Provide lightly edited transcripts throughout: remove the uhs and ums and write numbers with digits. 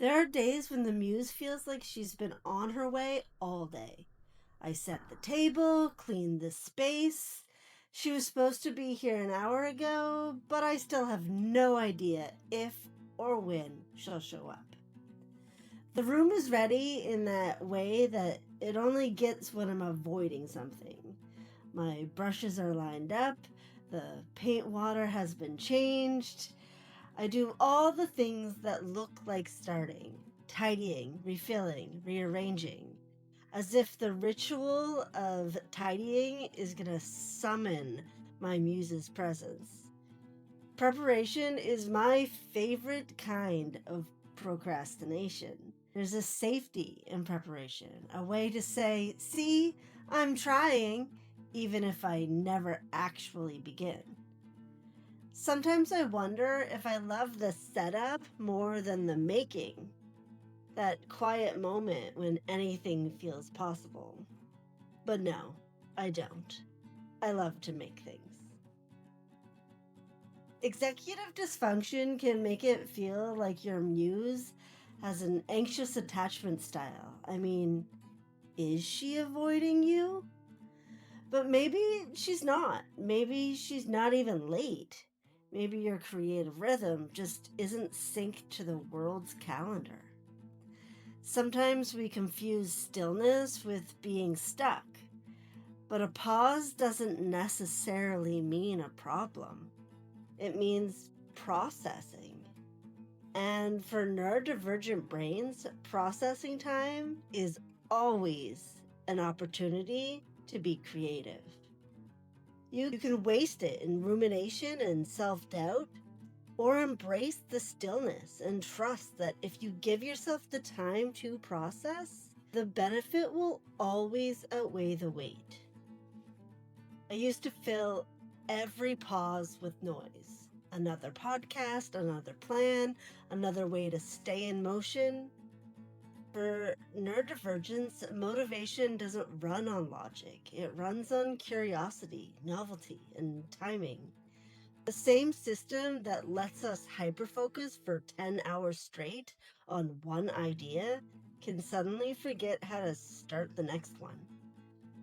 There are days when the muse feels like she's been on her way all day. I set the table, cleaned the space. She was supposed to be here an hour ago, but I still have no idea if or when she'll show up. The room is ready in that way that it only gets when I'm avoiding something. My brushes are lined up, the paint water has been changed. I do all the things that look like starting, tidying, refilling, rearranging, as if the ritual of tidying is going to summon my muse's presence. Preparation is my favorite kind of procrastination. There's a safety in preparation, a way to say, see, I'm trying, even if I never actually begin. Sometimes I wonder if I love the setup more than the making, that quiet moment when anything feels possible. But no, I don't. I love to make things. Executive dysfunction can make it feel like your muse has an anxious attachment style. I mean, is she avoiding you? But maybe she's not. Maybe she's not even late. Maybe your creative rhythm just isn't synced to the world's calendar. Sometimes we confuse stillness with being stuck, but a pause doesn't necessarily mean a problem. It means processing. And for neurodivergent brains, processing time is always an opportunity to be creative. You can waste it in rumination and self-doubt, or embrace the stillness and trust that if you give yourself the time to process, the benefit will always outweigh the wait. I used to fill every pause with noise. Another podcast, another plan, another way to stay in motion. For neurodivergence, motivation doesn't run on logic. It runs on curiosity, novelty, and timing. The same system that lets us hyperfocus for 10 hours straight on one idea can suddenly forget how to start the next one.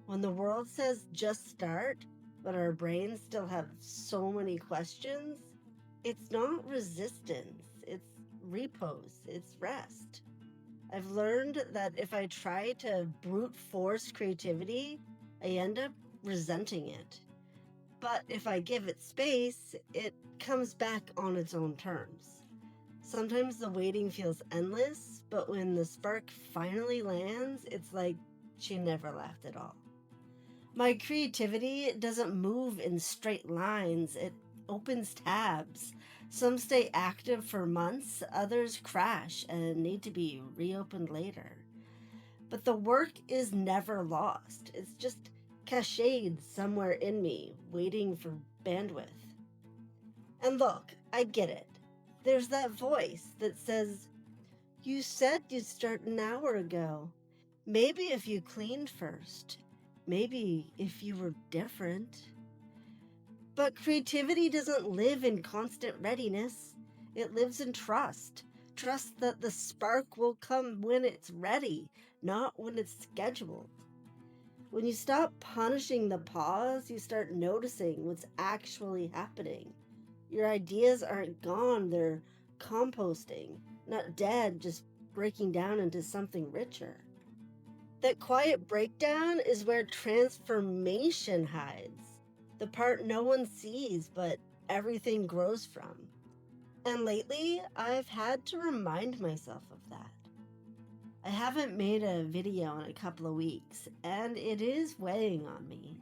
When the world says just start, but our brains still have so many questions, it's not resistance, it's repose, it's rest. I've learned that if I try to brute force creativity, I end up resenting it. But if I give it space, it comes back on its own terms. Sometimes the waiting feels endless, but when the spark finally lands, it's like she never left at all. My creativity doesn't move in straight lines, it opens tabs. Some stay active for months, others crash and need to be reopened later. But the work is never lost. It's just cached somewhere in me, waiting for bandwidth. And look, I get it. There's that voice that says, you said you'd start an hour ago. Maybe if you cleaned first. Maybe if you were different. But creativity doesn't live in constant readiness. It lives in trust. Trust that the spark will come when it's ready, not when it's scheduled. When you stop punishing the pause, you start noticing what's actually happening. Your ideas aren't gone, they're composting, not dead, just breaking down into something richer. That quiet breakdown is where transformation hides. The part no one sees, but everything grows from. And lately, I've had to remind myself of that. I haven't made a video in a couple of weeks, and it is weighing on me.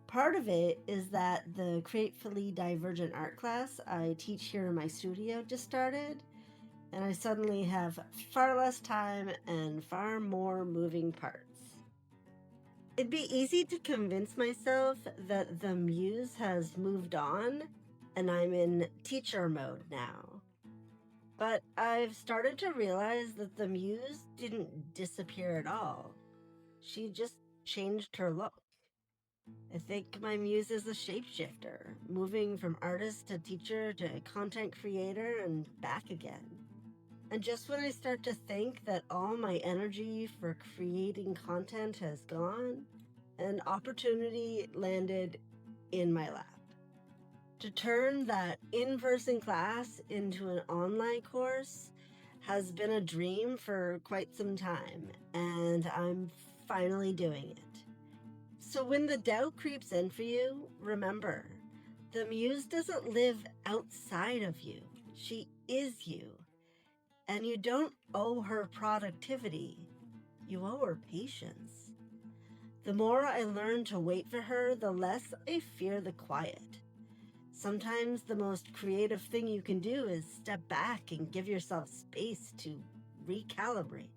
Part of it is that the Gratefully Divergent art class I teach here in my studio just started, and I suddenly have far less time and far more moving parts. It'd be easy to convince myself that the muse has moved on and I'm in teacher mode now. But I've started to realize that the muse didn't disappear at all. She just changed her look. I think my muse is a shapeshifter, moving from artist to teacher to content creator and back again. And just when I start to think that all my energy for creating content has gone, an opportunity landed in my lap. To turn that in-person class into an online course has been a dream for quite some time, and I'm finally doing it. So when the doubt creeps in for you, remember, the muse doesn't live outside of you. She is you. And you don't owe her productivity. You owe her patience. The more I learn to wait for her, the less I fear the quiet. Sometimes the most creative thing you can do is step back and give yourself space to recalibrate.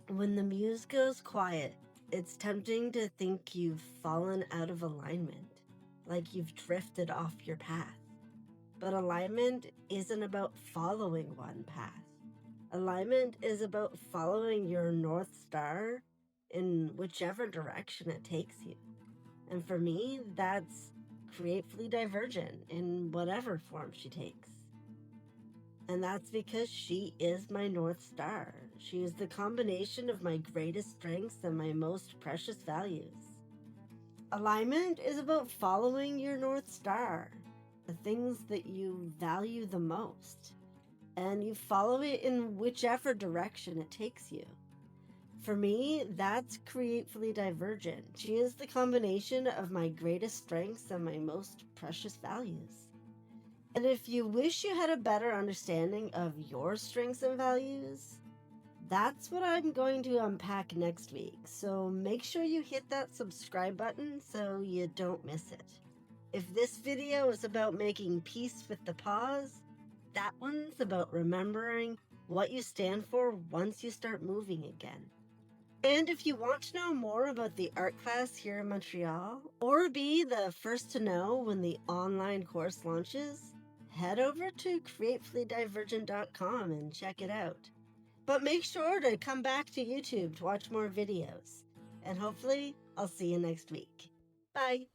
When the muse goes quiet, it's tempting to think you've fallen out of alignment, like you've drifted off your path. But alignment isn't about following one path. Alignment is about following your North Star in whichever direction it takes you. And for me, that's creatively divergent in whatever form she takes. And that's because she is my North Star. She is the combination of my greatest strengths and my most precious values. Alignment is about following your North Star, the things that you value the most, and you follow it in whichever direction it takes you. For me, that's creatively divergent. She is the combination of my greatest strengths and my most precious values. And if you wish you had a better understanding of your strengths and values, that's what I'm going to unpack next week. So make sure you hit that subscribe button so you don't miss it. If this video is about making peace with the pause, that one's about remembering what you stand for once you start moving again. And if you want to know more about the art class here in Montreal, or be the first to know when the online course launches, head over to creativelydivergent.com and check it out. But make sure to come back to YouTube to watch more videos. And hopefully, I'll see you next week. Bye.